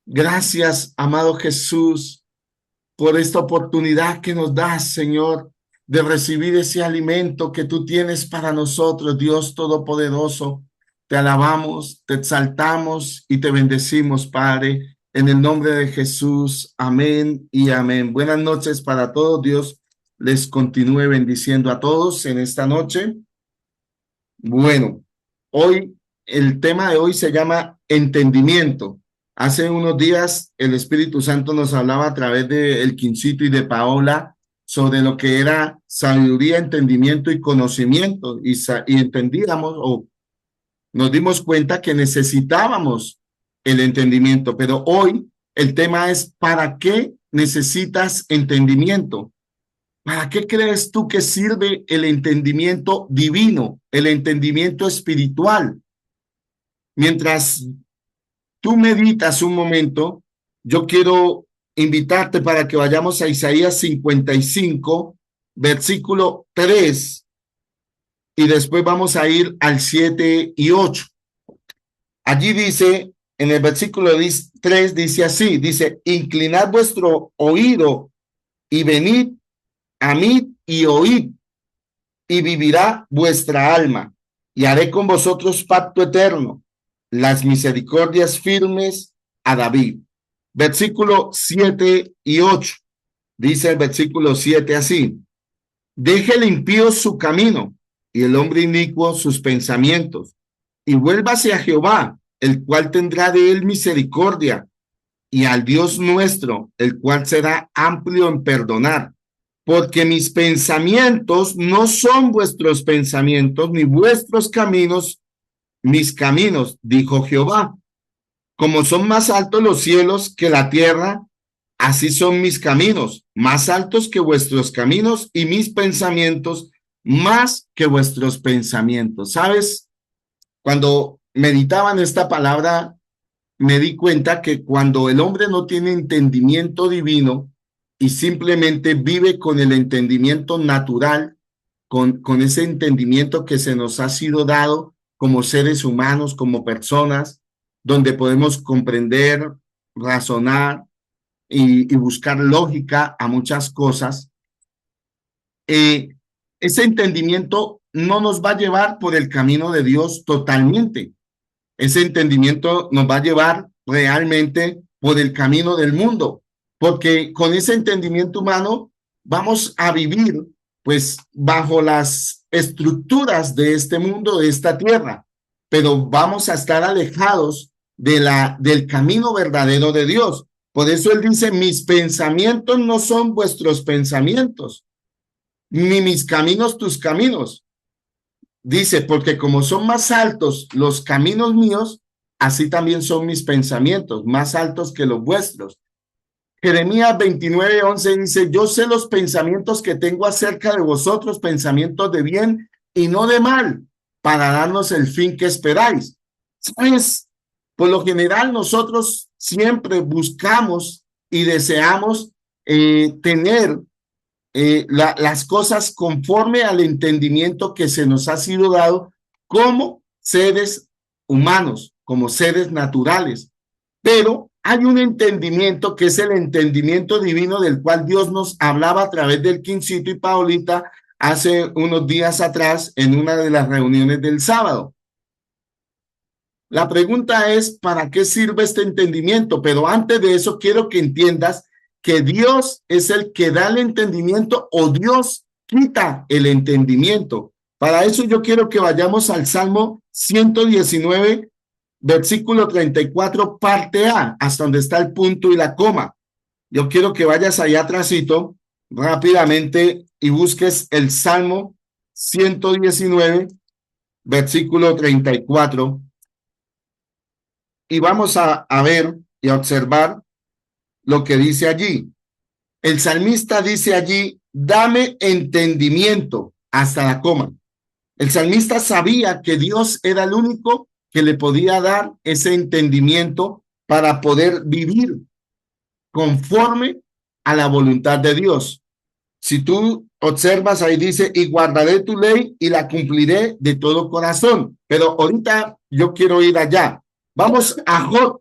Gracias, amado Jesús, por esta oportunidad que nos das, Señor, de recibir ese alimento que tú tienes para nosotros, Dios Todopoderoso. Te alabamos, te exaltamos y te bendecimos, Padre, en el nombre de Jesús. Amén y amén. Buenas noches para todos. Dios les continúe bendiciendo a todos en esta noche. Bueno, hoy el tema de hoy se llama entendimiento. Hace unos días el Espíritu Santo nos hablaba a través de El Quincito y de Paola sobre lo que era sabiduría, entendimiento y conocimiento, y entendíamos o nos dimos cuenta que necesitábamos el entendimiento, pero hoy el tema es ¿para qué necesitas entendimiento? ¿Para qué crees tú que sirve el entendimiento divino, el entendimiento espiritual? Mientras tú meditas un momento, yo quiero invitarte para que vayamos a Isaías 55, versículo 3, y después vamos a ir al 7 y 8. Allí dice, en el versículo 3 dice así, dice, inclinad vuestro oído y venid a mí y oíd, y vivirá vuestra alma, y haré con vosotros pacto eterno, las misericordias firmes a David. Versículo 7 y 8. Dice el versículo 7 así: deje el impío su camino y el hombre inicuo sus pensamientos, y vuélvase a Jehová, el cual tendrá de él misericordia, y al Dios nuestro, el cual será amplio en perdonar. Porque mis pensamientos no son vuestros pensamientos, ni vuestros caminos mis caminos, dijo Jehová. Como son más altos los cielos que la tierra, así son mis caminos, más altos que vuestros caminos, y mis pensamientos más que vuestros pensamientos. ¿Sabes? Cuando meditaba en esta palabra, me di cuenta que cuando el hombre no tiene entendimiento divino y simplemente vive con el entendimiento natural, con ese entendimiento que se nos ha sido dado como seres humanos, como personas, donde podemos comprender, razonar y buscar lógica a muchas cosas, eh, ese entendimiento no nos va a llevar por el camino de Dios totalmente. Ese entendimiento nos va a llevar realmente por el camino del mundo, porque con ese entendimiento humano vamos a vivir pues bajo las estructuras de este mundo, de esta tierra, pero vamos a estar alejados del camino verdadero de Dios. Por eso él dice, mis pensamientos no son vuestros pensamientos, ni mis caminos tus caminos. Dice, porque como son más altos los caminos míos, así también son mis pensamientos, más altos que los vuestros. Jeremías 29:11 dice, yo sé los pensamientos que tengo acerca de vosotros, pensamientos de bien y no de mal, para darnos el fin que esperáis. ¿Sabes? Por lo general nosotros siempre buscamos y deseamos tener las cosas conforme al entendimiento que se nos ha sido dado como seres humanos, como seres naturales. Pero hay un entendimiento que es el entendimiento divino del cual Dios nos hablaba a través del Quincito y Paolita hace unos días atrás en una de las reuniones del sábado. La pregunta es, ¿para qué sirve este entendimiento? Pero antes de eso quiero que entiendas que Dios es el que da el entendimiento o Dios quita el entendimiento. Para eso yo quiero que vayamos al Salmo 119, versículo 34, parte A, hasta donde está el punto y la coma. Yo quiero que vayas allá atrásito rápidamente y busques el Salmo 119, versículo 34. Y vamos a ver y a observar lo que dice allí. El salmista dice allí, dame entendimiento, hasta la coma. El salmista sabía que Dios era el único que le podía dar ese entendimiento para poder vivir conforme a la voluntad de Dios. Si tú observas ahí dice, y guardaré tu ley y la cumpliré de todo corazón. Pero ahorita yo quiero ir allá. Vamos a Job,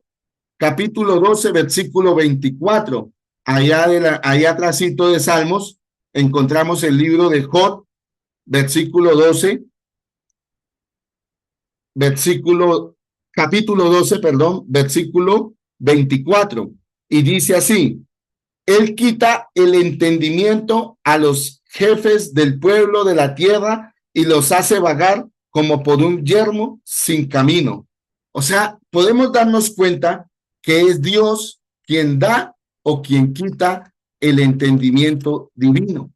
capítulo 12, versículo 24. Allá atrásito de Salmos encontramos el libro de Job, versículo 12, capítulo 12, perdón, versículo 24. Y dice así: Él quita el entendimiento a los jefes del pueblo de la tierra y los hace vagar como por un yermo sin camino. O sea, podemos darnos cuenta que es Dios quien da o quien quita el entendimiento divino.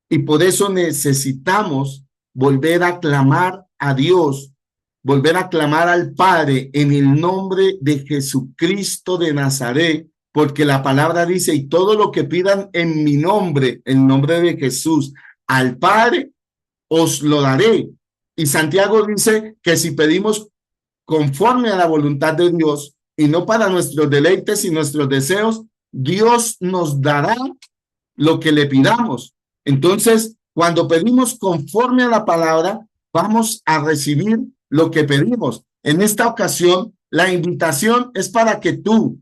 Y por eso necesitamos volver a clamar a Dios, volver a clamar al Padre en el nombre de Jesucristo de Nazaret, porque la palabra dice: y todo lo que pidan en mi nombre, en nombre de Jesús, al Padre, os lo daré. Y Santiago dice que si pedimos conforme a la voluntad de Dios y no para nuestros deleites y nuestros deseos, Dios nos dará lo que le pidamos. Entonces, cuando pedimos conforme a la palabra, vamos a recibir lo que pedimos. En esta ocasión, la invitación es para que tú,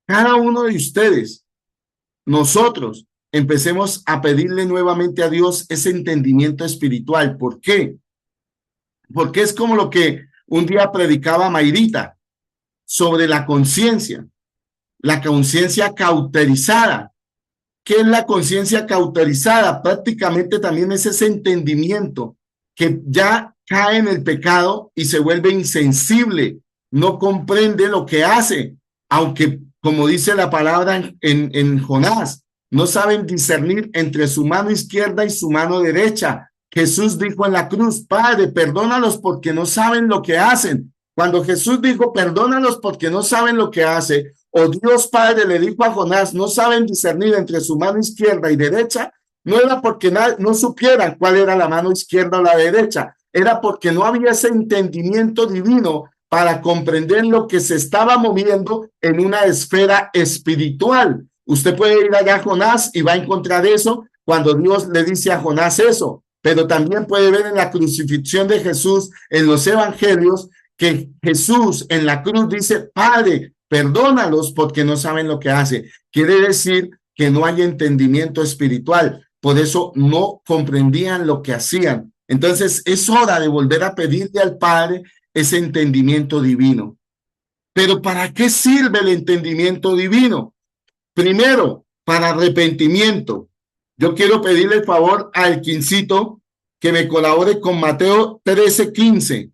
cada uno de ustedes, nosotros, empecemos a pedirle nuevamente a Dios ese entendimiento espiritual. ¿Por qué? Porque es como lo que un día predicaba Mayrita sobre la conciencia cauterizada. ¿Qué es la conciencia cauterizada? Prácticamente también es ese entendimiento que ya cae en el pecado y se vuelve insensible, no comprende lo que hace, aunque, como dice la palabra en Jonás, no saben discernir entre su mano izquierda y su mano derecha. Jesús dijo en la cruz: Padre, perdónalos porque no saben lo que hacen. Cuando Jesús dijo perdónalos porque no saben lo que hace, o Dios Padre le dijo a Jonás: no saben discernir entre su mano izquierda y derecha, no era porque no supieran cuál era la mano izquierda o la derecha, era porque no había ese entendimiento divino para comprender lo que se estaba moviendo en una esfera espiritual. Usted puede ir allá a Jonás y va a encontrar eso cuando Dios le dice a Jonás eso, pero también puede ver en la crucifixión de Jesús, en los evangelios, que Jesús en la cruz dice: Padre, perdónalos porque no saben lo que hace. Quiere decir que no hay entendimiento espiritual, por eso no comprendían lo que hacían. Entonces es hora de volver a pedirle al Padre ese entendimiento divino. Pero ¿para qué sirve el entendimiento divino? Primero, para arrepentimiento. Yo quiero pedirle el favor al Quincito que me colabore con Mateo 13:15.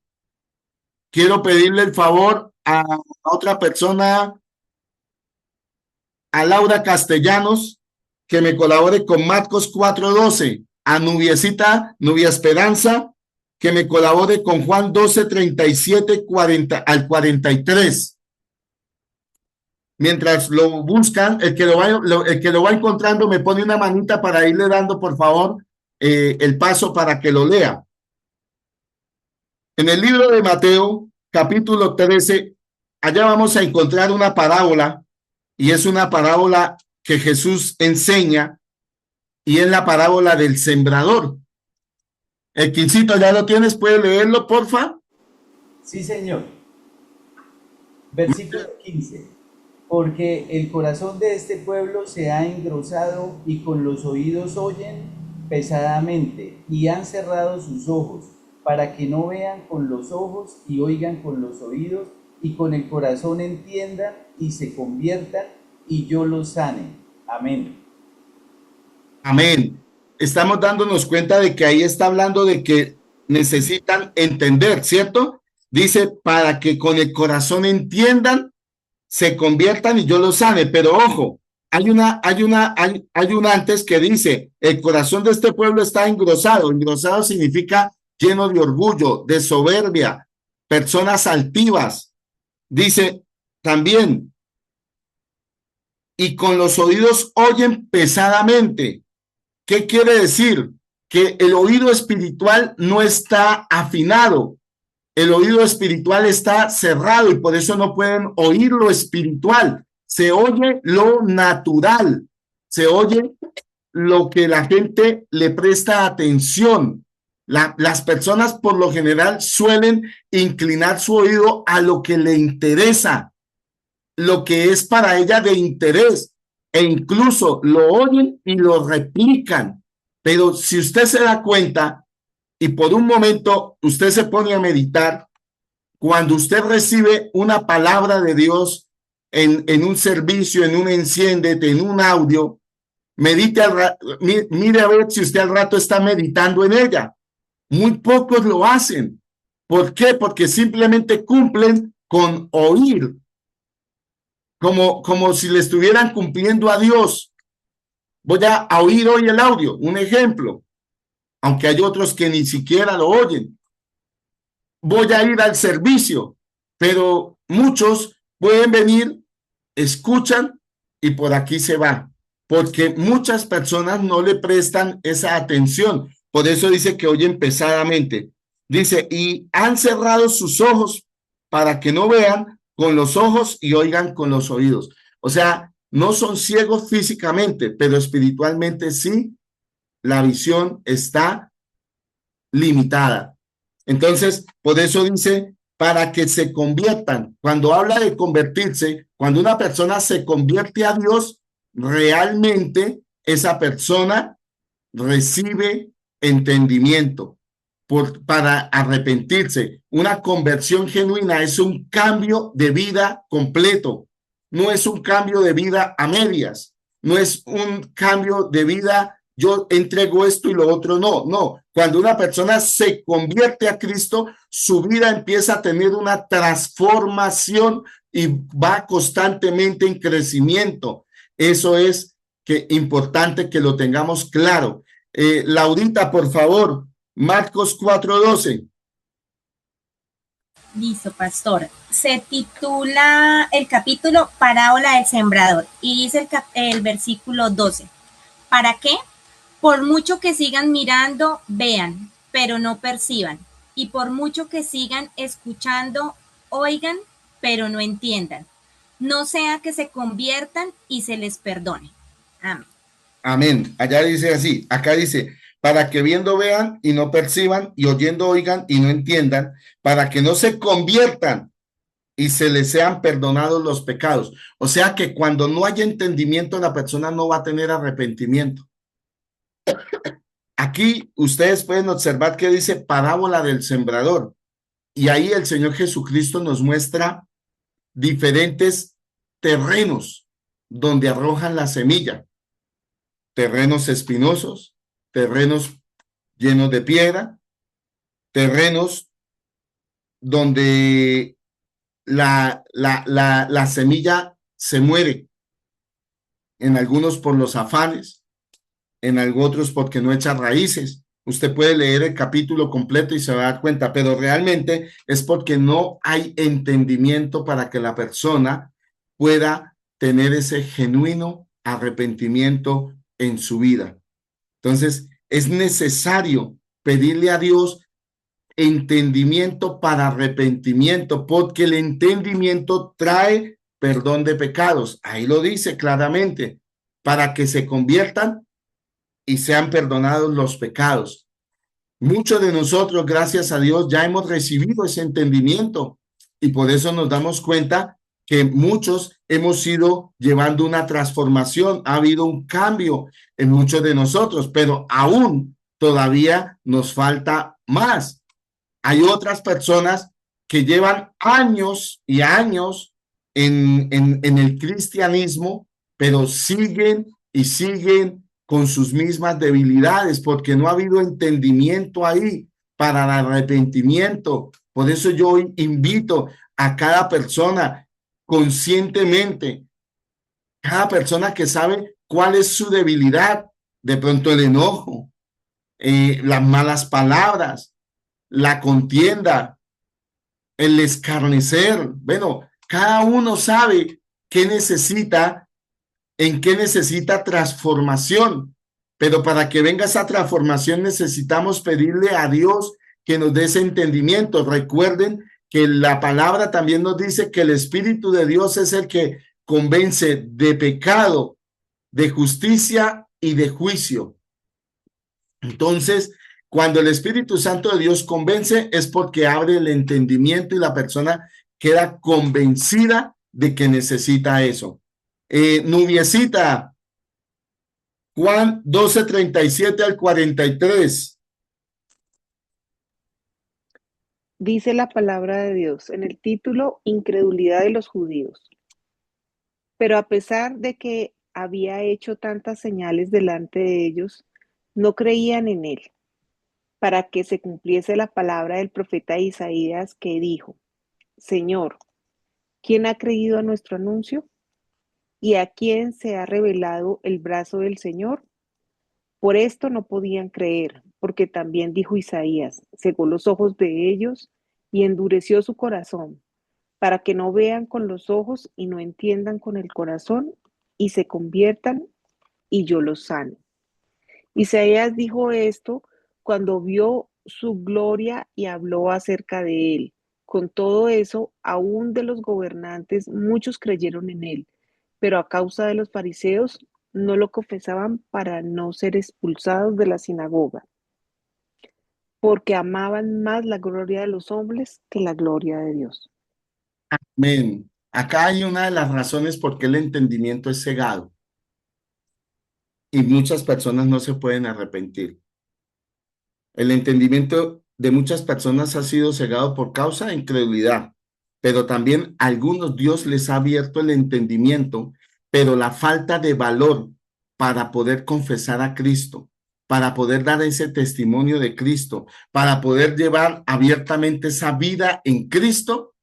Quiero pedirle el favor a otra persona, a Laura Castellanos, que me colabore con Marcos 4:12, a Nubia Esperanza, que me colabore con Juan 12:37 al 43. Mientras lo buscan, el que lo va encontrando me pone una manita para irle dando, por favor, el paso para que lo lea. En el libro de Mateo, capítulo 13, allá vamos a encontrar una parábola, y es una parábola que Jesús enseña, y es la parábola del sembrador. El Quincito, ¿ya lo tienes? ¿Puedes leerlo, porfa? Sí, señor. Versículo 15. Porque el corazón de este pueblo se ha engrosado y con los oídos oyen pesadamente y han cerrado sus ojos para que no vean con los ojos y oigan con los oídos y con el corazón entiendan y se conviertan y yo los sane. Amén. Amén. Estamos dándonos cuenta de que ahí está hablando de que necesitan entender, ¿cierto? Dice: para que con el corazón entiendan, se conviertan y yo los sane. Pero ojo, hay una antes que dice: el corazón de este pueblo está engrosado. Engrosado significa lleno de orgullo, de soberbia, personas altivas. Dice también: y con los oídos oyen pesadamente. ¿Qué quiere decir? Que el oído espiritual no está afinado. El oído espiritual está cerrado y por eso no pueden oír lo espiritual. Se oye lo natural, se oye lo que la gente le presta atención, Las personas por lo general suelen inclinar su oído a lo que le interesa, lo que es para ella de interés, e incluso lo oyen y lo replican. Pero si usted se da cuenta y por un momento usted se pone a meditar, cuando usted recibe una palabra de Dios en un servicio, en un enciéndete, en un audio, medite mire a ver si usted al rato está meditando en ella. Muy pocos lo hacen. ¿Por qué? Porque simplemente cumplen con oír, como si le estuvieran cumpliendo a Dios. Voy a oír hoy el audio, un ejemplo, aunque hay otros que ni siquiera lo oyen. Voy a ir al servicio, pero muchos pueden venir, escuchan y por aquí se va, porque muchas personas no le prestan esa atención. Por eso dice que oyen pesadamente. Dice, y han cerrado sus ojos para que no vean con los ojos y oigan con los oídos. O sea, no son ciegos físicamente, pero espiritualmente sí, la visión está limitada. Entonces, por eso dice, para que se conviertan. Cuando habla de convertirse, cuando una persona se convierte a Dios, realmente esa persona recibe entendimiento para arrepentirse. Una conversión genuina es un cambio de vida completo. No es un cambio de vida a medias. No es un cambio de vida, yo entrego esto y lo otro no. No, cuando una persona se convierte a Cristo, su vida empieza a tener una transformación y va constantemente en crecimiento. Eso es importante que lo tengamos claro. Laurita, por favor, Marcos 4:12. Listo, pastor. Se titula el capítulo Parábola del Sembrador y dice el versículo 12. ¿Para qué? Por mucho que sigan mirando, vean, pero no perciban. Y por mucho que sigan escuchando, oigan, pero no entiendan. No sea que se conviertan y se les perdone. Amén. Amén. Allá dice así, acá dice, para que viendo vean y no perciban, y oyendo oigan y no entiendan, para que no se conviertan y se les sean perdonados los pecados. O sea que cuando no haya entendimiento, la persona no va a tener arrepentimiento. Aquí ustedes pueden observar que dice parábola del sembrador, y ahí el Señor Jesucristo nos muestra diferentes terrenos donde arrojan la semilla. Terrenos espinosos, terrenos llenos de piedra, terrenos donde la semilla se muere, en algunos por los afanes, en otros porque no echa raíces. Usted puede leer el capítulo completo y se va a dar cuenta, pero realmente es porque no hay entendimiento para que la persona pueda tener ese genuino arrepentimiento en su vida. Entonces, es necesario pedirle a Dios entendimiento para arrepentimiento, porque el entendimiento trae perdón de pecados. Ahí lo dice claramente, para que se conviertan y sean perdonados los pecados. Muchos de nosotros, gracias a Dios, ya hemos recibido ese entendimiento y por eso nos damos cuenta que muchos hemos ido llevando una transformación, ha habido un cambio en muchos de nosotros, pero aún todavía nos falta más. Hay otras personas que llevan años y años en el cristianismo, pero siguen y siguen con sus mismas debilidades, porque no ha habido entendimiento ahí para el arrepentimiento. Por eso yo invito a cada persona conscientemente, cada persona que sabe cuál es su debilidad, de pronto el enojo, las malas palabras, la contienda, el escarnecer. Bueno, cada uno sabe qué necesita, en qué necesita transformación, pero para que venga esa transformación necesitamos pedirle a Dios que nos dé ese entendimiento. Recuerden que la palabra también nos dice que el Espíritu de Dios es el que convence de pecado, de justicia y de juicio. Entonces, Cuando el Espíritu Santo de Dios convence es porque abre el entendimiento y la persona queda convencida de que necesita eso. Nubiecita, Juan 12:37 al 43. Dice la palabra de Dios en el título Incredulidad de los judíos. Pero a pesar de que había hecho tantas señales delante de ellos, no creían en él, para que se cumpliese la palabra del profeta Isaías que dijo: Señor, ¿quién ha creído a nuestro anuncio? ¿Y a quién se ha revelado el brazo del Señor? Por esto no podían creer, porque también dijo Isaías: cegó los ojos de ellos y endureció su corazón, para que no vean con los ojos y no entiendan con el corazón y se conviertan y yo los sane. Isaías dijo esto cuando vio su gloria y habló acerca de él. Con todo eso, aún de los gobernantes, muchos creyeron en él, pero a causa de los fariseos no lo confesaban para no ser expulsados de la sinagoga, porque amaban más la gloria de los hombres que la gloria de Dios. Amén. Acá hay una de las razones por qué el entendimiento es cegado y muchas personas no se pueden arrepentir. El entendimiento de muchas personas ha sido cegado por causa de incredulidad, pero también a algunos Dios les ha abierto el entendimiento, pero la falta de valor para poder confesar a Cristo, para poder dar ese testimonio de Cristo, para poder llevar abiertamente esa vida en Cristo,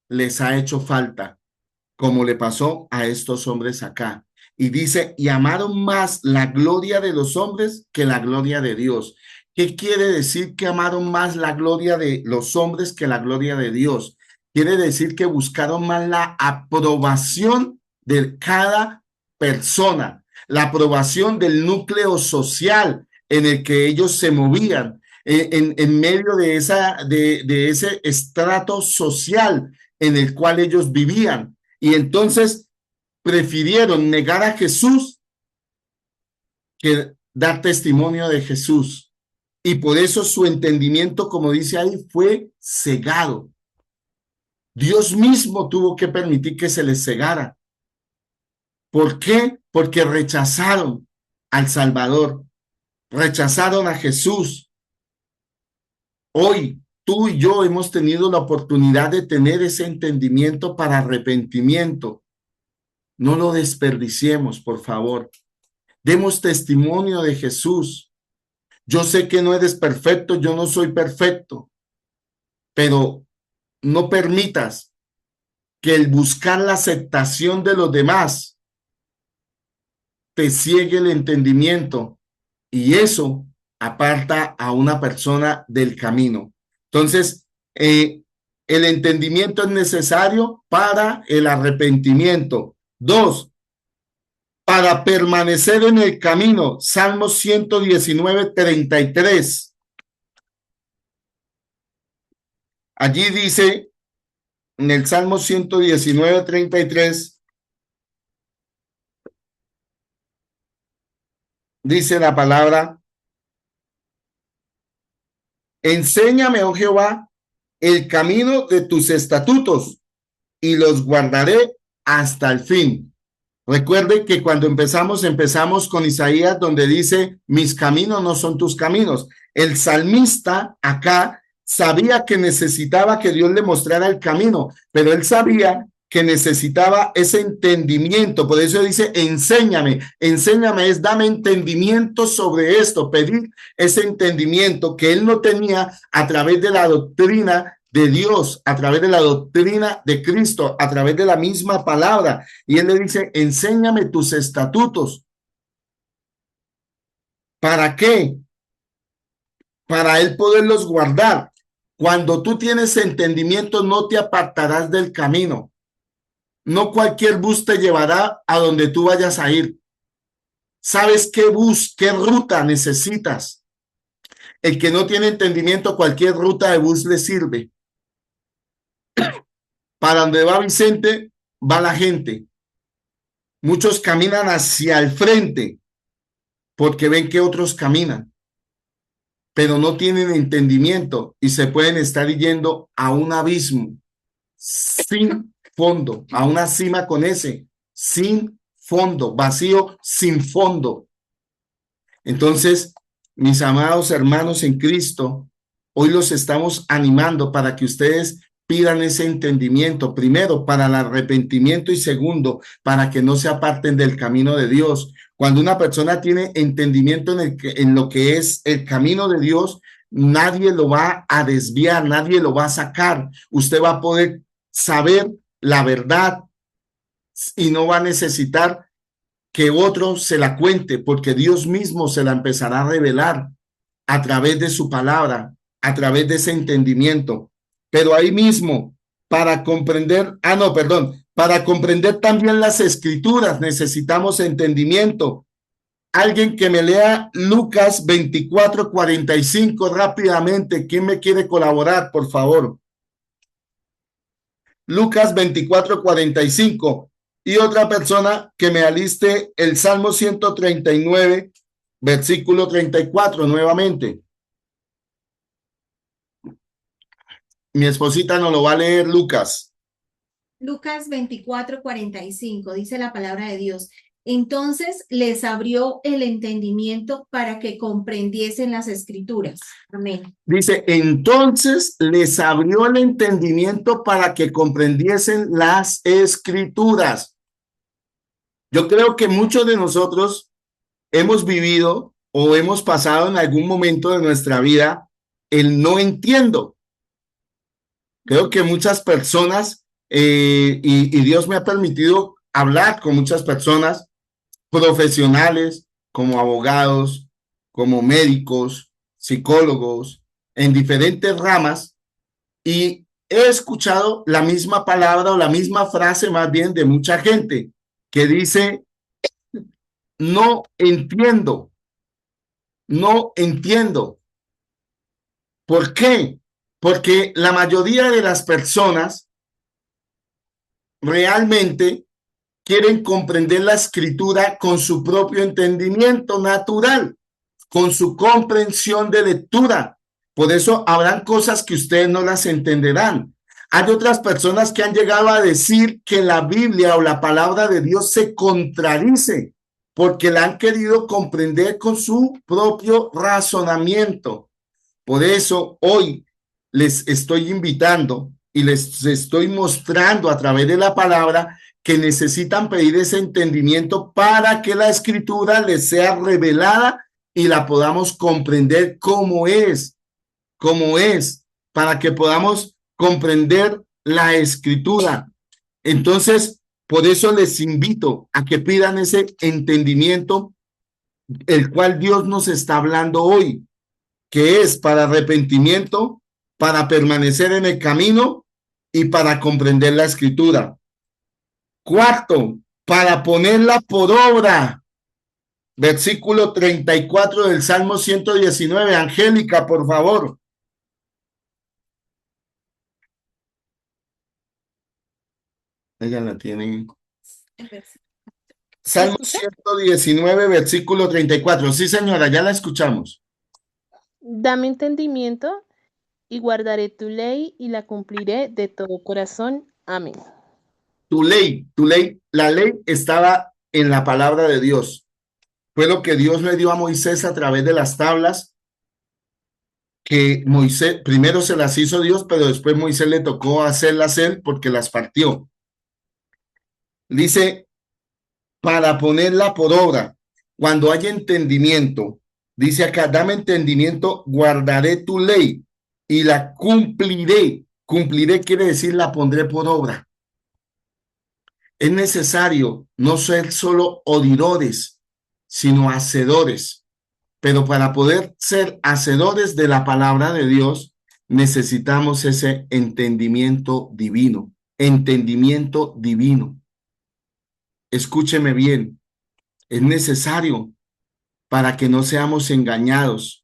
les ha hecho falta, como le pasó a estos hombres acá. Y dice, y amaron más la gloria de los hombres que la gloria de Dios. ¿Qué quiere decir que amaron más la gloria de los hombres que la gloria de Dios? Quiere decir que buscaron más la aprobación de cada persona, la aprobación del núcleo social en el que ellos se movían, en medio de ese estrato social en el cual ellos vivían. Y entonces prefirieron negar a Jesús que dar testimonio de Jesús. Y por eso su entendimiento, como dice ahí, fue cegado. Dios mismo tuvo que permitir que se les cegara. ¿Por qué? Porque rechazaron al Salvador, rechazaron a Jesús. Hoy tú y yo hemos tenido la oportunidad de tener ese entendimiento para arrepentimiento. No lo desperdiciemos, por favor. Demos testimonio de Jesús. Yo sé que no eres perfecto, yo no soy perfecto, pero no permitas que el buscar la aceptación de los demás te ciegue el entendimiento y eso aparta a una persona del camino. Entonces, el entendimiento es necesario para el arrepentimiento. 2, para permanecer en el camino. Salmos 119:33. Allí dice, en el Salmo 119:33, dice la palabra, enséñame, oh Jehová, el camino de tus estatutos y los guardaré hasta el fin. Recuerde que cuando empezamos con Isaías, donde dice, mis caminos no son tus caminos. El salmista acá sabía que necesitaba que Dios le mostrara el camino, pero él sabía que necesitaba ese entendimiento. Por eso dice, enséñame es dame entendimiento sobre esto, pedir ese entendimiento que él no tenía a través de la doctrina de Dios, a través de la doctrina de Cristo, a través de la misma palabra. Y él le dice, enséñame tus estatutos. ¿Para qué? Para él poderlos guardar. Cuando tú tienes entendimiento, no te apartarás del camino. No cualquier bus te llevará a donde tú vayas a ir. ¿Sabes qué bus, qué ruta necesitas? El que no tiene entendimiento, cualquier ruta de bus le sirve. Para donde va Vicente, va la gente. Muchos caminan hacia el frente porque ven que otros caminan. pero no tienen entendimiento y se pueden estar yendo a un abismo sin fondo, a una cima con ese, sin fondo, vacío sin fondo. Entonces, mis amados hermanos en Cristo, hoy los estamos animando para que ustedes pidan ese entendimiento, primero para el arrepentimiento y segundo, para que no se aparten del camino de Dios. Cuando una persona tiene entendimiento en lo que es el camino de Dios, nadie lo va a desviar, nadie lo va a sacar. Usted va a poder saber la verdad y no va a necesitar que otro se la cuente, porque Dios mismo se la empezará a revelar a través de su palabra, a través de ese entendimiento. Pero ahí mismo, para comprender, para comprender también las escrituras necesitamos entendimiento. Alguien que me lea Lucas 24:45 rápidamente. ¿Quién me quiere colaborar, por favor? Lucas 24:45. Y otra persona que me aliste el Salmo 139, versículo 34, nuevamente. Mi esposita nos lo va a leer, Lucas. Lucas 24:45, dice la palabra de Dios. Entonces les abrió el entendimiento para que comprendiesen las escrituras. Amén. Dice, entonces les abrió el entendimiento para que comprendiesen las escrituras. Yo creo que muchos de nosotros hemos vivido o hemos pasado en algún momento de nuestra vida el no entiendo. Creo que muchas personas, y Dios me ha permitido hablar con muchas personas profesionales, como abogados, como médicos, psicólogos, en diferentes ramas, y he escuchado la misma palabra o la misma frase más bien de mucha gente que dice, no entiendo, no entiendo. ¿Por qué? Porque la mayoría de las personas realmente quieren comprender la escritura con su propio entendimiento natural, con su comprensión de lectura. Por eso habrán cosas que ustedes no las entenderán. Hay otras personas que han llegado a decir que la Biblia o la palabra de Dios se contradice porque la han querido comprender con su propio razonamiento. Por eso hoy les estoy invitando y les estoy mostrando a través de la palabra que necesitan pedir ese entendimiento para que la escritura les sea revelada y la podamos comprender como es, para que podamos comprender la escritura. Entonces, por eso les invito a que pidan ese entendimiento, el cual Dios nos está hablando hoy, que es para arrepentimiento, para permanecer en el camino y para comprender la escritura. Cuarto, para ponerla por obra. Versículo 34 del Salmo 119. Angélica, por favor. Ella la tiene. Salmo 119, versículo 34. Sí, señora, ya la escuchamos. Dame entendimiento y guardaré tu ley y la cumpliré de todo corazón. Amén. Tu ley, la ley estaba en la palabra de Dios. Fue lo que Dios le dio a Moisés a través de las tablas, que Moisés, primero se las hizo Dios, pero después Moisés le tocó hacerlas él porque las partió. Dice, para ponerla por obra, cuando haya entendimiento, dice acá, dame entendimiento, guardaré tu ley y la cumpliré. Cumpliré quiere decir la pondré por obra. Es necesario no ser solo oidores, sino hacedores. Pero para poder ser hacedores de la palabra de Dios, necesitamos ese entendimiento divino. Entendimiento divino. Escúcheme bien. Es necesario para que no seamos engañados,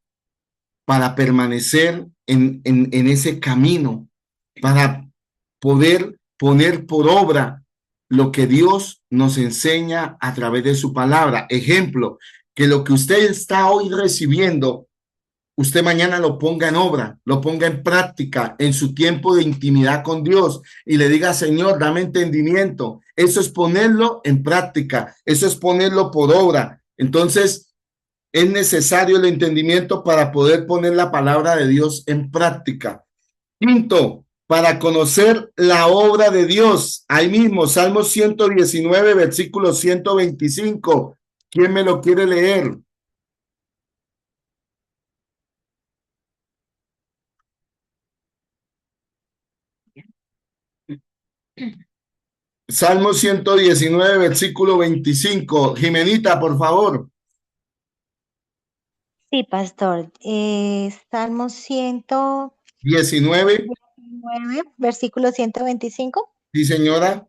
para permanecer en ese camino, para poder poner por obra lo que Dios nos enseña a través de su palabra. Ejemplo, que lo que usted está hoy recibiendo usted mañana lo ponga en obra, lo ponga en práctica en su tiempo de intimidad con Dios y le diga, Señor, dame entendimiento. Eso es ponerlo en práctica, eso es ponerlo por obra. Entonces, es necesario el entendimiento para poder poner la palabra de Dios en práctica. Quinto, para conocer la obra de Dios. Ahí mismo, Salmo 119, versículo 125. ¿Quién me lo quiere leer? Salmo 119, versículo 25. Jimenita, por favor. Sí, pastor. Salmo 19. 119, versículo 125. Sí, señora.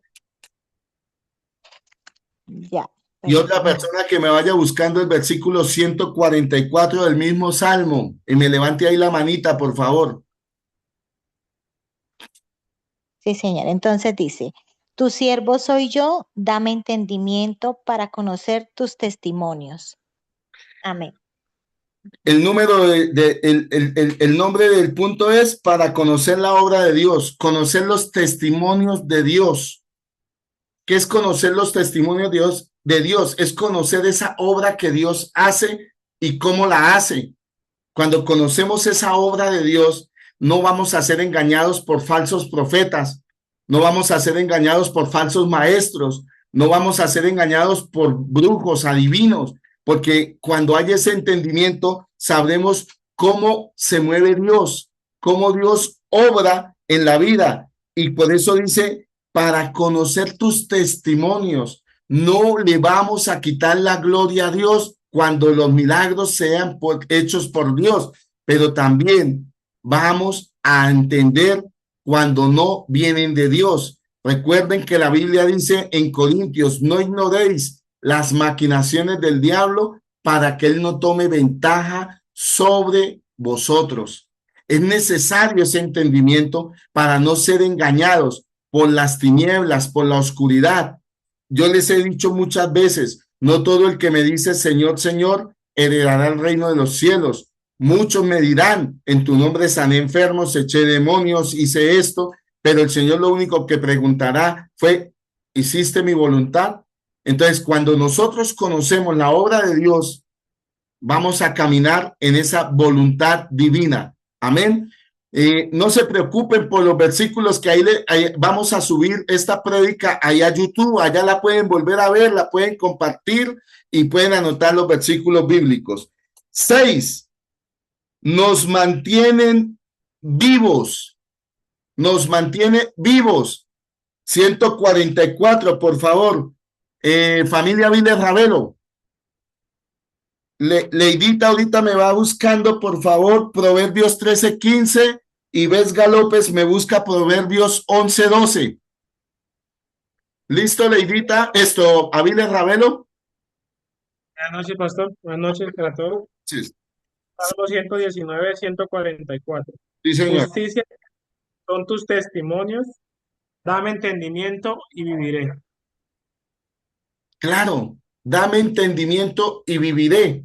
Ya, Y otra permítame. persona que me vaya buscando el versículo 144 del mismo Salmo. Y me levante ahí la manita, por favor. Sí, señor. Entonces dice, tu siervo soy yo, dame entendimiento para conocer tus testimonios. Amén. El número el nombre del punto es para conocer la obra de Dios, conocer los testimonios de Dios. ¿Qué es conocer los testimonios de Dios? Es conocer esa obra que Dios hace y cómo la hace. Cuando conocemos esa obra de Dios, no vamos a ser engañados por falsos profetas, no vamos a ser engañados por falsos maestros, no vamos a ser engañados por brujos, adivinos, porque cuando hay ese entendimiento, sabremos cómo se mueve Dios, cómo Dios obra en la vida. Y por eso dice, para conocer tus testimonios, no le vamos a quitar la gloria a Dios cuando los milagros sean hechos por Dios, pero también vamos a entender cuando no vienen de Dios. Recuerden que la Biblia dice en Corintios, no ignoréis las maquinaciones del diablo para que él no tome ventaja sobre vosotros. Es necesario ese entendimiento para no ser engañados por las tinieblas, por la oscuridad. Yo les he dicho muchas veces, no todo el que me dice Señor, Señor, heredará el reino de los cielos. Muchos me dirán, en tu nombre sané enfermos, eché demonios, hice esto, pero el Señor lo único que preguntará fue, ¿hiciste mi voluntad? Entonces, cuando nosotros conocemos la obra de Dios, vamos a caminar en esa voluntad divina. Amén. No se preocupen por los versículos que ahí vamos a subir esta prédica ahí a YouTube, allá la pueden volver a ver, la pueden compartir y pueden anotar los versículos bíblicos. 6, nos mantienen vivos, nos mantiene vivos. 144, por favor. Familia Viles Ravelo. Leidita ahorita me va buscando, por favor, Proverbios 13:15 y Vesga López me busca Proverbios 11:12. ¿Listo, Leidita? Aviles Ravelo. Buenas noches, pastor. Buenas noches para todos. Sí, Salmo 119, 144. sí, señor. Justicia son tus testimonios. Dame entendimiento y viviré. Claro, dame entendimiento y viviré.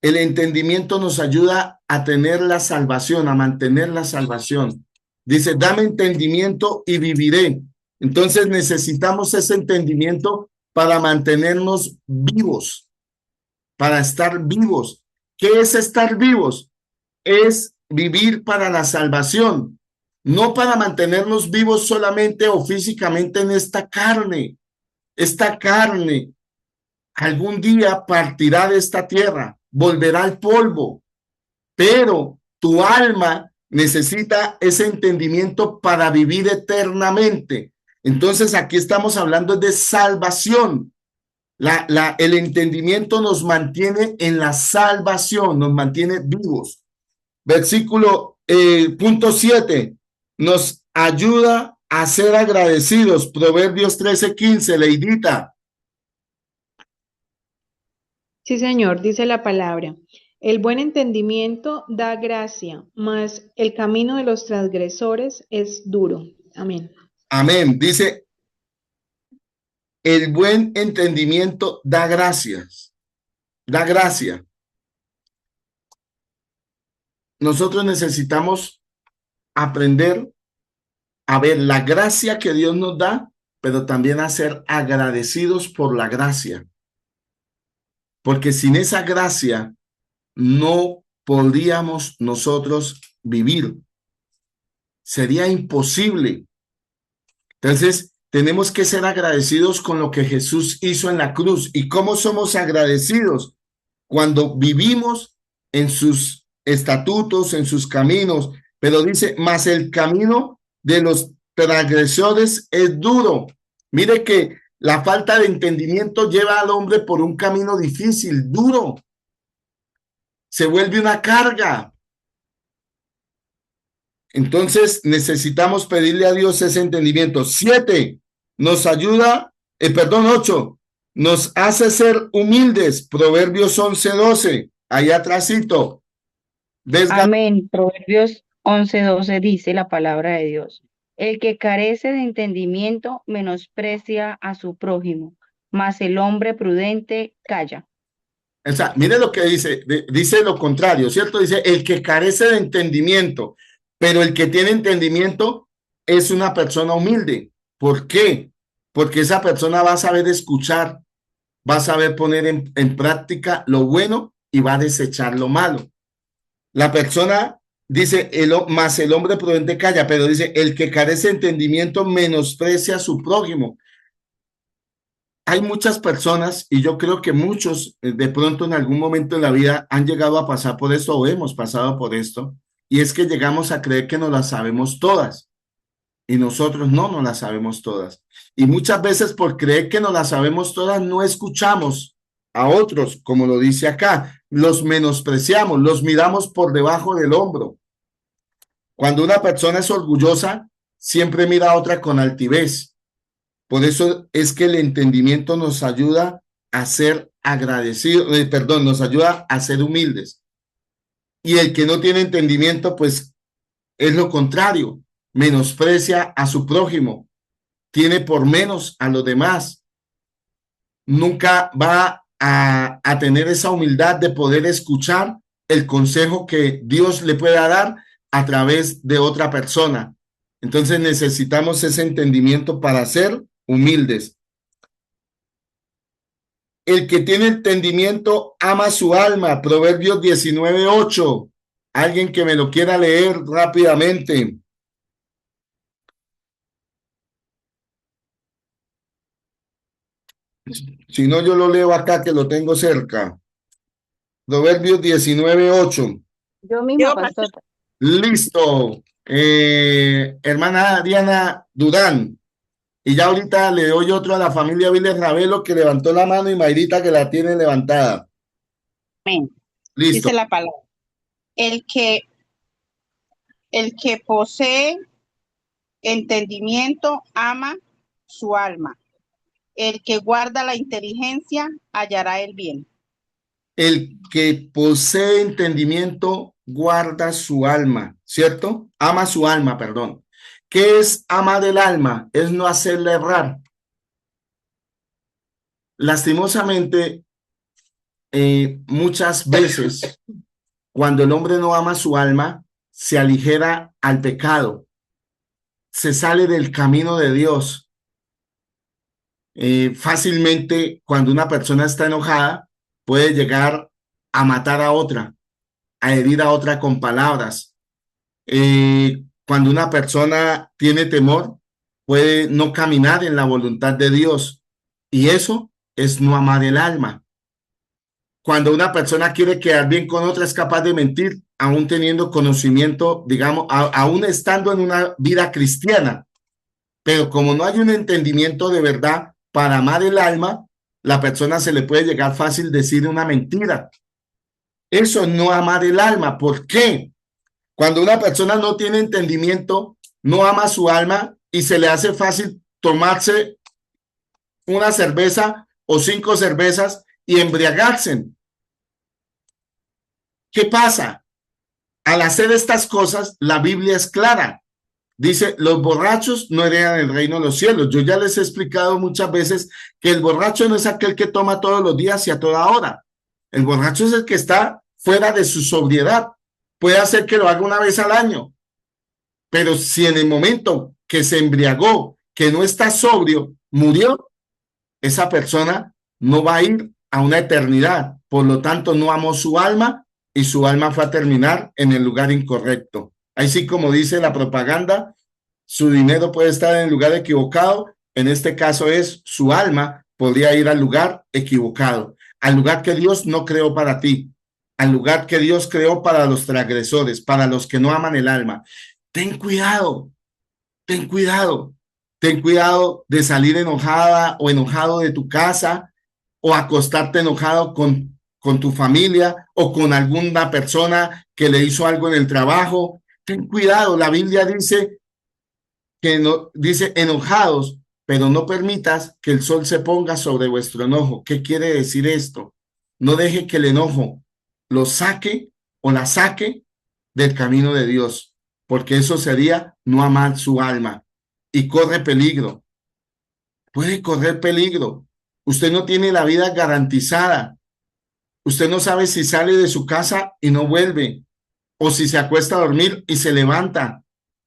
El entendimiento nos ayuda a tener la salvación, a mantener la salvación. Dice, dame entendimiento y viviré. Entonces necesitamos ese entendimiento para mantenernos vivos, para estar vivos. ¿Qué es estar vivos? Es vivir para la salvación, no para mantenernos vivos solamente o físicamente en esta carne. Esta carne algún día partirá de esta tierra, volverá al polvo, pero tu alma necesita ese entendimiento para vivir eternamente. Entonces aquí estamos hablando de salvación. El entendimiento nos mantiene en la salvación, nos mantiene vivos. Versículo punto 7, nos ayuda a ser agradecidos. Proverbios 13:15, Leidita. Sí, Señor, dice la palabra. El buen entendimiento da gracia, mas el camino de los transgresores es duro. Amén. Amén. Dice, el buen entendimiento da gracias, da gracia. nosotros necesitamos aprender a ver la gracia que Dios nos da, pero también a ser agradecidos por la gracia. Porque sin esa gracia no podríamos nosotros vivir. Sería imposible. Entonces, tenemos que ser agradecidos con lo que Jesús hizo en la cruz. ¿Y cómo somos agradecidos? Cuando vivimos en sus estatutos, en sus caminos. Pero dice, mas el camino de los transgresores es duro. Mire que la falta de entendimiento lleva al hombre por un camino difícil, duro. Se vuelve una carga. Entonces necesitamos pedirle a Dios ese entendimiento. 7, nos ayuda, 8, nos hace ser humildes. Proverbios 11:12, ahí atrásito. Amén. Proverbios 11:12 dice la palabra de Dios. El que carece de entendimiento menosprecia a su prójimo, mas el hombre prudente calla. O sea, mire lo que dice, dice lo contrario, ¿cierto? Dice el que carece de entendimiento, pero el que tiene entendimiento es una persona humilde. ¿Por qué? Porque esa persona va a saber escuchar, va a saber poner en práctica lo bueno y va a desechar lo malo. La persona dice, más el hombre prudente calla, pero dice, el que carece de entendimiento menosprecia a su prójimo. Hay muchas personas, y yo creo que muchos de pronto en algún momento en la vida han llegado a pasar por esto o hemos pasado por esto, y es que llegamos a creer que nos las sabemos todas, y nosotros no nos las sabemos todas. Y muchas veces por creer que nos las sabemos todas no escuchamos a otros, como lo dice acá, los menospreciamos, los miramos por debajo del hombro. Cuando una persona es orgullosa, siempre mira a otra con altivez. Por eso es que el entendimiento nos ayuda a ser agradecidos, nos ayuda a ser humildes. Y el que no tiene entendimiento, pues es lo contrario, menosprecia a su prójimo, tiene por menos a los demás. Nunca va a tener esa humildad de poder escuchar el consejo que Dios le pueda dar a través de otra persona. Entonces necesitamos ese entendimiento para ser humildes. El que tiene entendimiento ama su alma. Proverbios 19:8. Alguien que me lo quiera leer rápidamente. Si no, yo lo leo acá que lo tengo cerca. Proverbios 19:8. Yo mismo, pastor. Listo. Hermana Diana Durán. Y ya ahorita le doy otro a la familia Viles Ravelo que levantó la mano y Mayrita que la tiene levantada. Amén. Listo. Dice la palabra. El que posee entendimiento ama su alma. El que guarda la inteligencia hallará el bien. El que posee entendimiento guarda su alma, ¿cierto? Ama su alma, perdón. ¿Qué es amar el alma? Es no hacerle errar. Lastimosamente, muchas veces, cuando el hombre no ama su alma, se aligera al pecado, se sale del camino de Dios. Fácilmente, cuando una persona está enojada, puede llegar a matar a otra, a herir a otra con palabras. Cuando una persona tiene temor, puede no caminar en la voluntad de Dios. Y eso es no amar el alma. Cuando una persona quiere quedar bien con otra, es capaz de mentir, aún teniendo conocimiento, digamos, aún estando en una vida cristiana. Pero como no hay un entendimiento de verdad para amar el alma, la persona se le puede llegar fácil decir una mentira. Eso es no amar el alma. ¿Por qué? Cuando una persona no tiene entendimiento, no ama su alma y se le hace fácil tomarse una cerveza o 5 cervezas y embriagarse. ¿Qué pasa? Al hacer estas cosas, la Biblia es clara. Dice, los borrachos no heredan el reino de los cielos. Yo ya les he explicado muchas veces que el borracho no es aquel que toma todos los días y a toda hora. El borracho es el que está fuera de su sobriedad. puede hacer que lo haga una vez al año, pero si en el momento que se embriagó, que no está sobrio, murió, esa persona no va a ir a una eternidad. Por lo tanto, no amó su alma y su alma fue a terminar en el lugar incorrecto. Así como dice la propaganda, su dinero puede estar en el lugar equivocado. En este caso es su alma podría ir al lugar equivocado, al lugar que Dios no creó para ti, al lugar que Dios creó para los transgresores, para los que no aman el alma. Ten cuidado, ten cuidado. Ten cuidado de salir enojada o enojado de tu casa o acostarte enojado con tu familia o con alguna persona que le hizo algo en el trabajo. Ten cuidado, la Biblia dice que no, dice enojados, pero no permitas que el sol se ponga sobre vuestro enojo. ¿Qué quiere decir esto? No deje que el enojo lo saque o la saque del camino de Dios, porque eso sería no amar su alma. Y corre peligro, puede correr peligro. Usted no tiene la vida garantizada. Usted no sabe si sale de su casa y no vuelve, o si se acuesta a dormir y se levanta.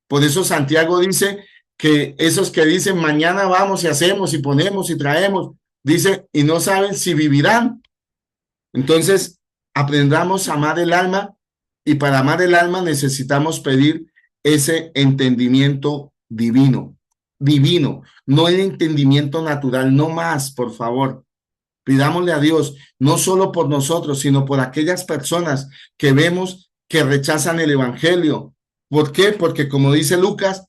Por eso Santiago dice que esos que dicen mañana vamos y hacemos y ponemos y traemos, dice, y no saben si vivirán. Entonces, aprendamos a amar el alma, y para amar el alma necesitamos pedir ese entendimiento divino, no el entendimiento natural, no más, por favor. Pidámosle a Dios, no solo por nosotros, sino por aquellas personas que vemos que rechazan el evangelio. ¿Por qué? Porque como dice Lucas,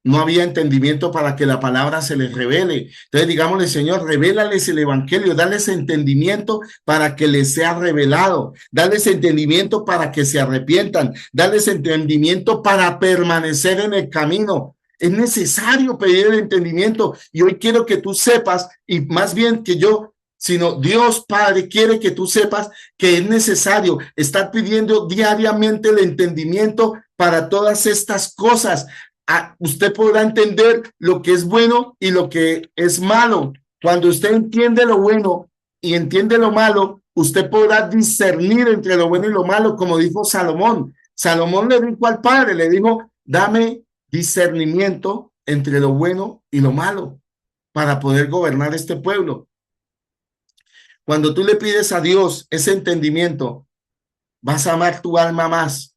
no había entendimiento para que la palabra se les revele. Entonces digámosle, Señor, revélales el evangelio, dales entendimiento para que les sea revelado, dales entendimiento para que se arrepientan, dales entendimiento para permanecer en el camino. Es necesario pedir el entendimiento, y hoy quiero que tú sepas, y más bien que yo, sino Dios Padre quiere que tú sepas que es necesario estar pidiendo diariamente el entendimiento para todas estas cosas. Usted podrá entender lo que es bueno y lo que es malo. Cuando usted entiende lo bueno y entiende lo malo, usted podrá discernir entre lo bueno y lo malo, como dijo Salomón. Salomón le dijo al Padre, le dijo, dame discernimiento entre lo bueno y lo malo para poder gobernar este pueblo. Cuando tú le pides a Dios ese entendimiento, vas a amar tu alma más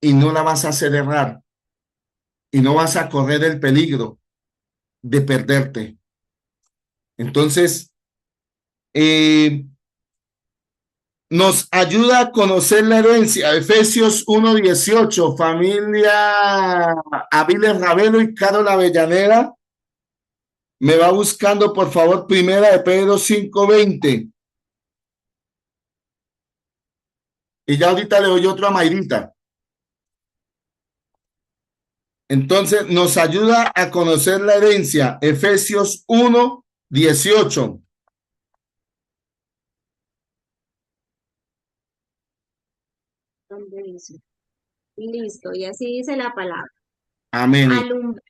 y no la vas a hacer errar, y no vas a correr el peligro de perderte. Entonces, nos ayuda a conocer la herencia. Efesios 1:18, familia Aviles Ravelo y Carol Avellaneda. Me va buscando, por favor, primera de Pedro 5:20. Y ya ahorita le doy otro a Mayrita. Entonces, nos ayuda a conocer la herencia. Efesios 1:18. ¿Dónde dice? Listo, y así dice la palabra. Amén. Alumbrad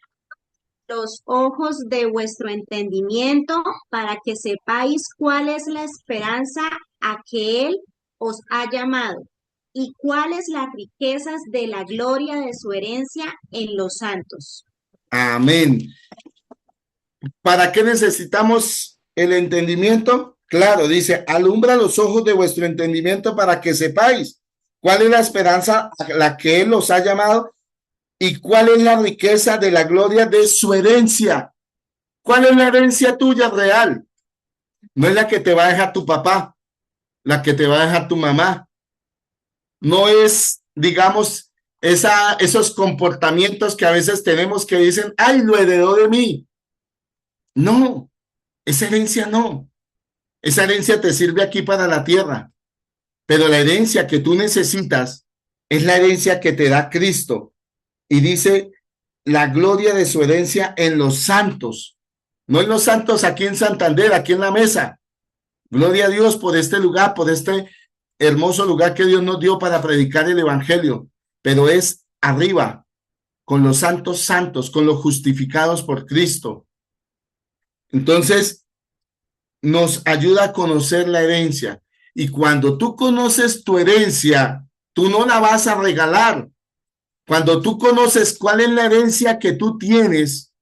los ojos de vuestro entendimiento para que sepáis cuál es la esperanza a que Él os ha llamado y cuáles las riquezas de la gloria de su herencia en los santos. Amén. ¿Para qué necesitamos el entendimiento? Claro, dice, alumbra los ojos de vuestro entendimiento para que sepáis cuál es la esperanza a la que Él os ha llamado y cuál es la riqueza de la gloria de su herencia. ¿Cuál es la herencia tuya real? No es la que te va a dejar tu papá, la que te va a dejar tu mamá. No es, digamos, esos comportamientos que a veces tenemos que dicen, ay, lo heredó de mí. No, esa herencia no. Esa herencia te sirve aquí para la tierra, pero la herencia que tú necesitas es la herencia que te da Cristo. Y dice, la gloria de su herencia en los santos. No en los santos aquí en Santander, aquí en la mesa. Gloria a Dios por este lugar, por este hermoso lugar que Dios nos dio para predicar el evangelio. Pero es arriba, con los santos santos, con los justificados por Cristo. Entonces, nos ayuda a conocer la herencia. Y cuando tú conoces tu herencia, tú no la vas a regalar. Cuando tú conoces cuál es la herencia que tú tienes,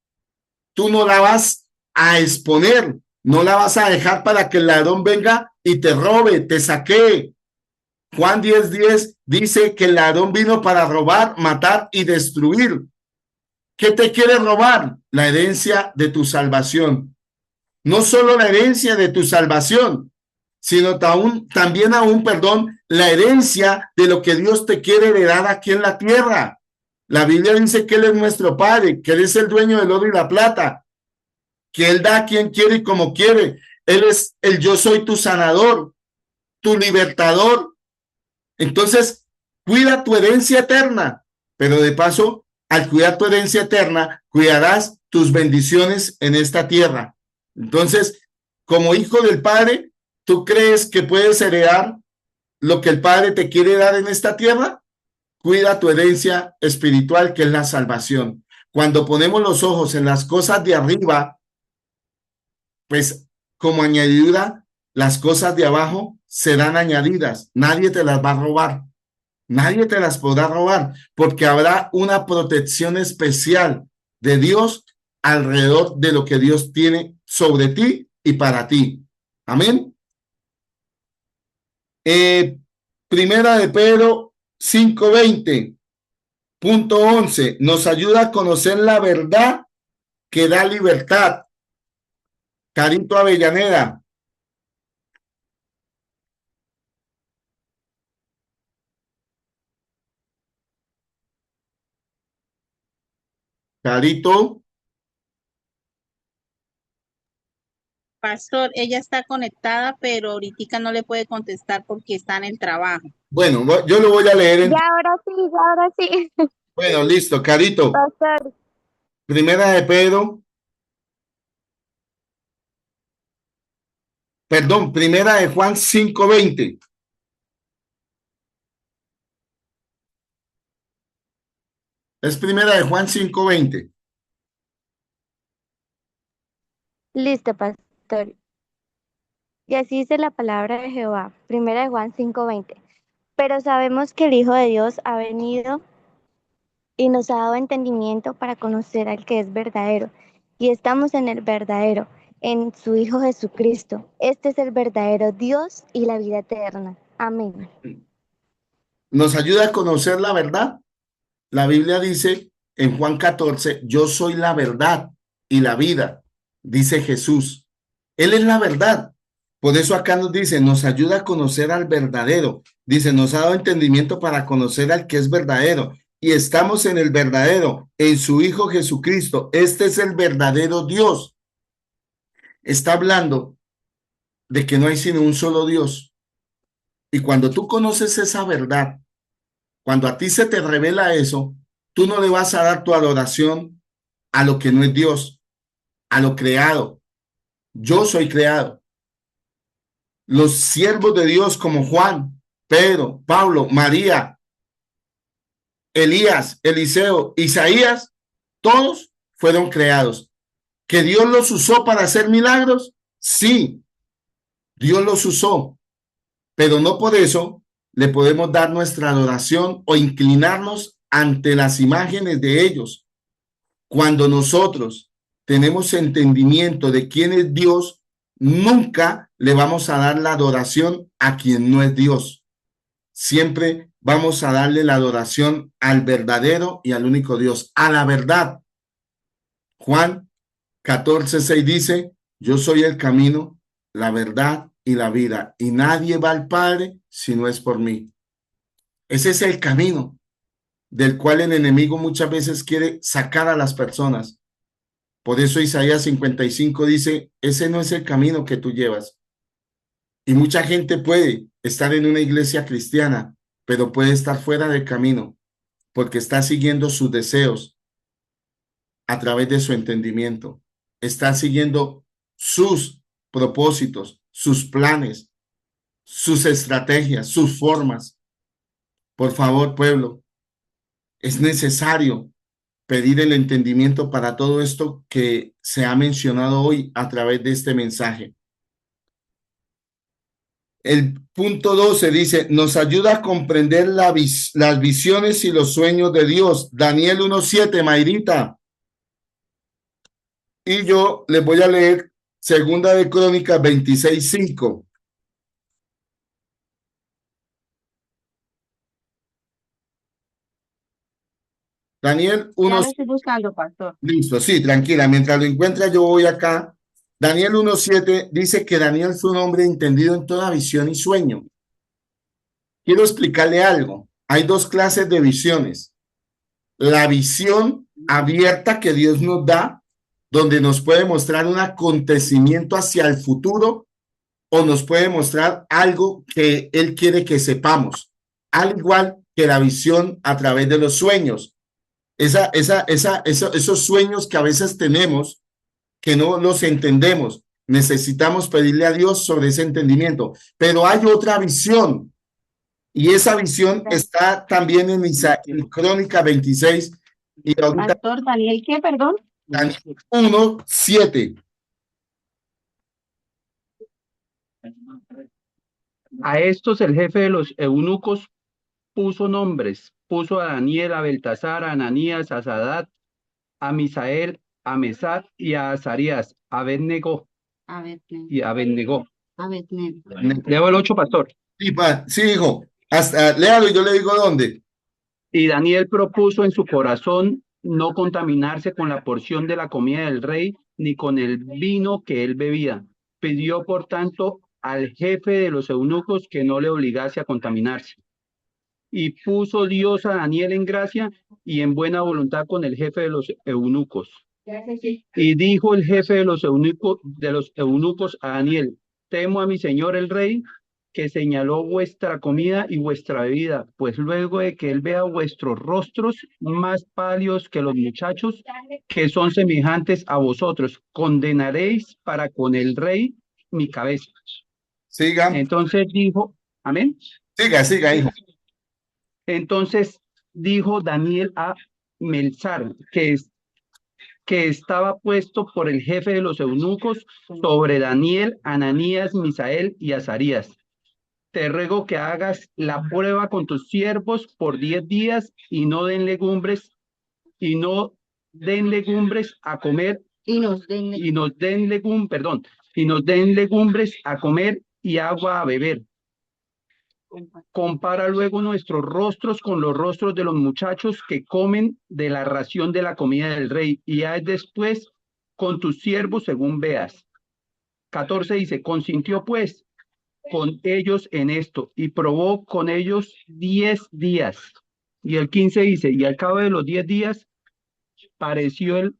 tú no la vas a exponer, no la vas a dejar para que el ladrón venga y te robe, te saquee. Juan 10:10 dice que el ladrón vino para robar, matar y destruir. ¿Qué te quiere robar? La herencia de tu salvación. No solo la herencia de tu salvación, sino también perdón, la herencia de lo que Dios te quiere heredar aquí en la tierra. La Biblia dice que Él es nuestro Padre, que Él es el dueño del oro y la plata, que Él da a quien quiere y como quiere. Él es el yo soy tu sanador, tu libertador. Entonces, cuida tu herencia eterna, pero de paso, al cuidar tu herencia eterna, cuidarás tus bendiciones en esta tierra. Entonces, como hijo del Padre, ¿tú crees que puedes heredar lo que el Padre te quiere dar en esta tierra? Cuida tu herencia espiritual, que es la salvación. Cuando ponemos los ojos en las cosas de arriba, pues como añadidura, las cosas de abajo serán añadidas. Nadie te las va a robar. Nadie te las podrá robar, porque habrá una protección especial de Dios alrededor de lo que Dios tiene sobre ti y para ti. Amén. Primera de Pedro 5:20.11 nos ayuda a conocer la verdad que da libertad. Carito Avellaneda. Carito. Pastor, ella está conectada, pero ahorita no le puede contestar porque está en el trabajo. Bueno, yo lo voy a leer. Ya ahora sí. Bueno, listo, Carito. Pastor. Primera de Pedro. Perdón, primera de Juan 5:20. Es primera de Juan 5:20. Listo, pastor. Y así dice la palabra de Jehová, primera de Juan 5:20. Pero sabemos que el Hijo de Dios ha venido y nos ha dado entendimiento para conocer al que es verdadero. Y estamos en el verdadero, en su Hijo Jesucristo. Este es el verdadero Dios y la vida eterna. Amén. Nos ayuda a conocer la verdad. La Biblia dice en Juan 14, yo soy la verdad y la vida, dice Jesús. Él es la verdad. Por eso acá nos dice, nos ayuda a conocer al verdadero. Dice, nos ha dado entendimiento para conocer al que es verdadero. Y estamos en el verdadero, en su Hijo Jesucristo. Este es el verdadero Dios. Está hablando de que no hay sino un solo Dios. Y cuando tú conoces esa verdad, cuando a ti se te revela eso, tú no le vas a dar tu adoración a lo que no es Dios, a lo creado. Yo soy creado. Los siervos de Dios como Juan, Pedro, Pablo, María, Elías, Eliseo, Isaías, todos fueron creados. ¿Que Dios los usó para hacer milagros? Sí, Dios los usó, pero no por eso le podemos dar nuestra adoración o inclinarnos ante las imágenes de ellos. Cuando nosotros tenemos entendimiento de quién es Dios, nunca le vamos a dar la adoración a quien no es Dios. Siempre vamos a darle la adoración al verdadero y al único Dios, a la verdad. Juan 14:6 dice, yo soy el camino, la verdad y la vida, y nadie va al Padre si no es por mí. Ese es el camino del cual el enemigo muchas veces quiere sacar a las personas. Por eso Isaías 55 dice, ese no es el camino que tú llevas. Y mucha gente puede estar en una iglesia cristiana, pero puede estar fuera del camino, porque está siguiendo sus deseos a través de su entendimiento. Está siguiendo sus propósitos, sus planes, sus estrategias, sus formas. Por favor, pueblo, es necesario pedir el entendimiento para todo esto que se ha mencionado hoy a través de este mensaje. el punto 12 dice, nos ayuda a comprender las visiones y los sueños de Dios. Daniel 1:7, Mayrita. Y yo les voy a leer Segunda de Crónicas 26:5. Daniel 1. Ya lo estoy buscando, pastor. Listo, sí, tranquila. Mientras lo encuentra, yo voy acá. Daniel 1:7 dice que Daniel fue un hombre entendido en toda visión y sueño. Quiero explicarle algo. Hay dos clases de visiones. La visión abierta que Dios nos da, donde nos puede mostrar un acontecimiento hacia el futuro o nos puede mostrar algo que Él quiere que sepamos, al igual que la visión a través de los sueños. Esos sueños que a veces tenemos, que no los entendemos, necesitamos pedirle a Dios sobre ese entendimiento. Pero hay otra visión, y esa visión está también en Crónica 26. Y ahorita, Pastor Daniel, ¿qué, perdón? Daniel 1:7. A estos el jefe de los eunucos puso nombres, puso a Daniel, a Beltasar, a Ananías, a Sadat, a Misael, a Mesad y a Azarías, a Abednego y a Abednego. Leo el 8, pastor. Sí, hijo. Hasta léalo y yo le digo dónde. Y Daniel propuso en su corazón no contaminarse con la porción de la comida del rey, ni con el vino que él bebía. Pidió, por tanto, al jefe de los eunucos que no le obligase a contaminarse. Y puso Dios a Daniel en gracia y en buena voluntad con el jefe de los eunucos. Y dijo el jefe de los eunucos a Daniel: temo a mi señor el rey, que señaló vuestra comida y vuestra bebida, pues luego de que él vea vuestros rostros más pálidos que los muchachos, que son semejantes a vosotros, condenaréis para con el rey mi cabeza. Siga. Entonces dijo, amén. Siga, hijo. Entonces dijo Daniel a Melzar, que estaba puesto por el jefe de los eunucos sobre Daniel, Ananías, Misael y Azarías: te ruego que hagas la prueba con tus siervos por 10 días y no den legumbres a comer y nos den legumbres a comer y agua a beber. Compara luego nuestros rostros con los rostros de los muchachos que comen de la ración de la comida del rey, y haz después con tus siervos según veas. 14 dice: consintió pues con ellos en esto y probó con ellos 10 días. Y el 15 dice: y al cabo de los 10 días pareció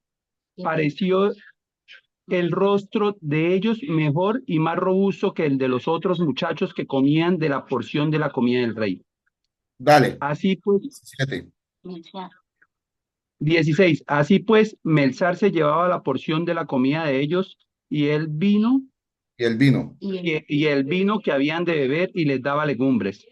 el rostro de ellos mejor y más robusto que el de los otros muchachos que comían de la porción de la comida del rey. Dale. Así pues, 16. Así pues, Melzar se llevaba la porción de la comida de ellos y el vino que habían de beber, y les daba legumbres.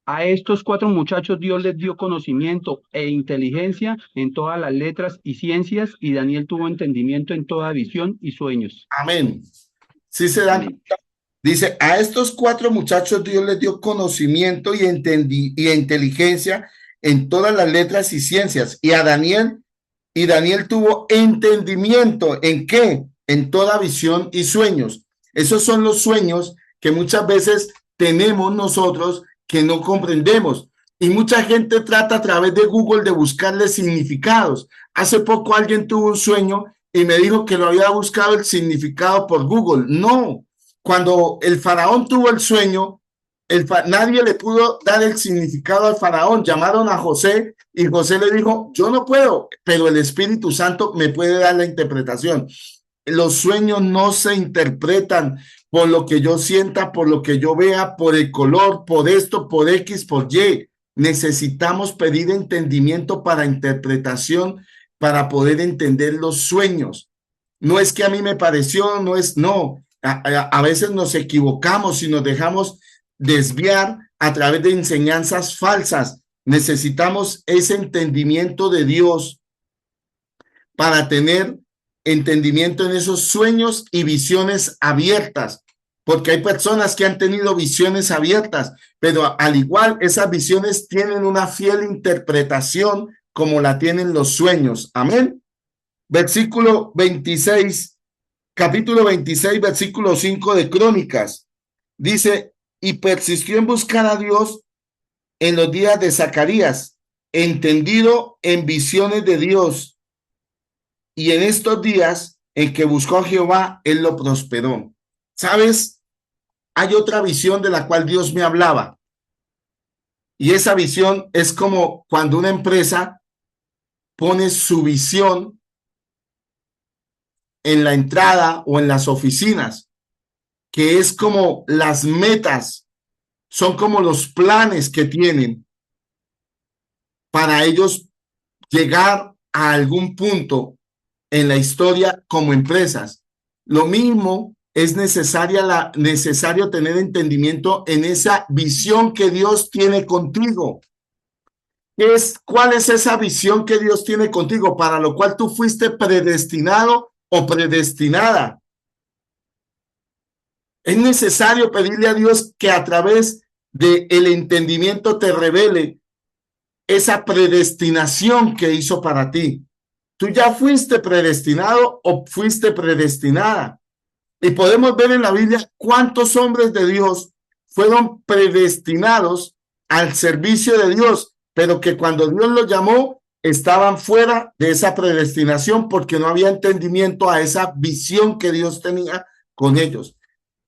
A estos 4 muchachos Dios les dio conocimiento e inteligencia en todas las letras y ciencias, y Daniel tuvo entendimiento en toda visión y sueños. Amén. Sí se dan cuenta. Dice, a estos 4 muchachos Dios les dio conocimiento y inteligencia en todas las letras y ciencias. Y Daniel tuvo entendimiento ¿en qué? En toda visión y sueños. Esos son los sueños que muchas veces tenemos nosotros que no comprendemos. Y mucha gente trata a través de Google de buscarle significados. Hace poco alguien tuvo un sueño y me dijo que lo había buscado el significado por Google. No, cuando el faraón tuvo el sueño, nadie le pudo dar el significado al faraón. Llamaron a José y José le dijo: yo no puedo, pero el Espíritu Santo me puede dar la interpretación. Los sueños no se interpretan por lo que yo sienta, por lo que yo vea, por el color, por esto, por X, por Y. Necesitamos pedir entendimiento para interpretación, para poder entender los sueños. No es que a mí me pareció, no. A veces nos equivocamos y nos dejamos desviar a través de enseñanzas falsas. Necesitamos ese entendimiento de Dios para tener entendimiento en esos sueños y visiones abiertas. porque hay personas que han tenido visiones abiertas, pero al igual esas visiones tienen una fiel interpretación como la tienen los sueños. Amén. Versículo 26, capítulo 26, versículo 5 de Crónicas. Dice, y persistió en buscar a Dios en los días de Zacarías, entendido en visiones de Dios. Y en estos días en que buscó a Jehová, él lo prosperó. ¿Sabes? Hay otra visión de la cual Dios me hablaba. Y esa visión es como cuando una empresa pone su visión en la entrada o en las oficinas, que es como las metas, son como los planes que tienen para ellos llegar a algún punto en la historia como empresas. Lo mismo es necesario tener entendimiento en esa visión que Dios tiene contigo. ¿Cuál es esa visión que Dios tiene contigo, para lo cual tú fuiste predestinado o predestinada? Es necesario pedirle a Dios que a través del entendimiento te revele esa predestinación que hizo para ti. Tú ya fuiste predestinado o fuiste predestinada. Y podemos ver en la Biblia cuántos hombres de Dios fueron predestinados al servicio de Dios, pero que cuando Dios los llamó estaban fuera de esa predestinación porque no había entendimiento a esa visión que Dios tenía con ellos.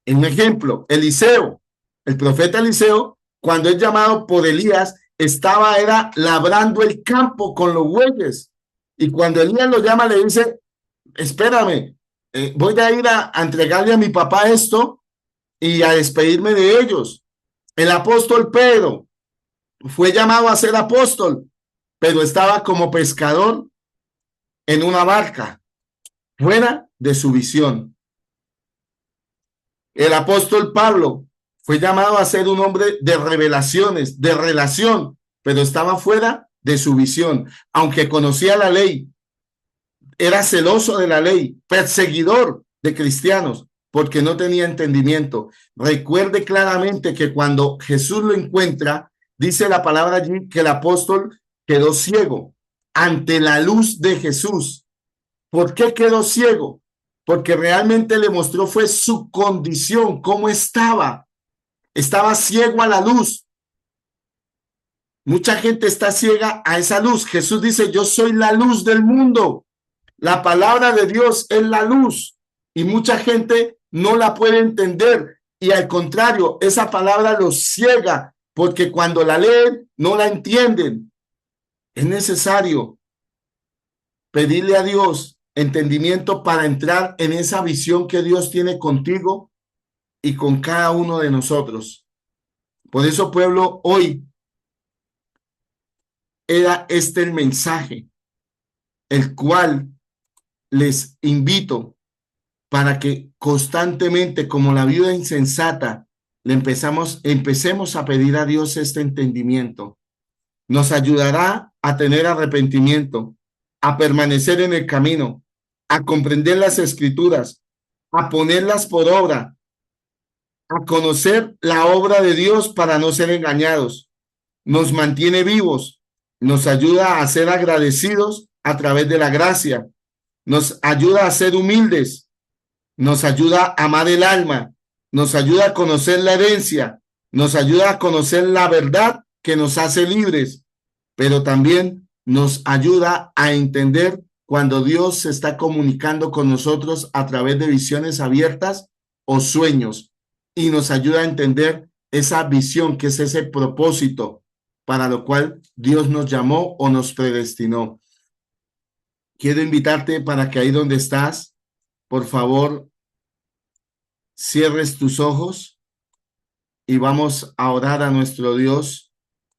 Un ejemplo, Eliseo, el profeta Eliseo, cuando es llamado por Elías, era labrando el campo con los bueyes. Y cuando Elías lo llama, le dice, espérame, voy a ir a entregarle a mi papá esto y a despedirme de ellos. El apóstol Pedro fue llamado a ser apóstol, pero estaba como pescador en una barca, fuera de su visión. El apóstol Pablo fue llamado a ser un hombre de revelaciones, de relación, pero estaba fuera de su visión. Aunque conocía la ley, era celoso de la ley, perseguidor de cristianos, porque no tenía entendimiento. Recuerde claramente que cuando Jesús lo encuentra, dice la palabra allí que el apóstol quedó ciego ante la luz de Jesús. ¿Por qué quedó ciego? Porque realmente le mostró fue su condición, cómo estaba. Estaba ciego a la luz. Mucha gente está ciega a esa luz. Jesús dice, yo soy la luz del mundo. La palabra de Dios es la luz y mucha gente no la puede entender. Y al contrario, esa palabra los ciega porque cuando la leen no la entienden. Es necesario pedirle a Dios entendimiento para entrar en esa visión que Dios tiene contigo y con cada uno de nosotros. Por eso, pueblo, hoy era este el mensaje, el cual les invito para que constantemente, como la viuda insensata, empecemos a pedir a Dios este entendimiento. Nos ayudará a tener arrepentimiento, a permanecer en el camino, a comprender las escrituras, a ponerlas por obra, a conocer la obra de Dios para no ser engañados. Nos mantiene vivos, nos ayuda a ser agradecidos a través de la gracia, nos ayuda a ser humildes, nos ayuda a amar el alma, nos ayuda a conocer la herencia, nos ayuda a conocer la verdad que nos hace libres, pero también nos ayuda a entender cuando Dios se está comunicando con nosotros a través de visiones abiertas o sueños, y nos ayuda a entender esa visión que es ese propósito para lo cual Dios nos llamó o nos predestinó. Quiero invitarte para que ahí donde estás, por favor, cierres tus ojos y vamos a orar a nuestro Dios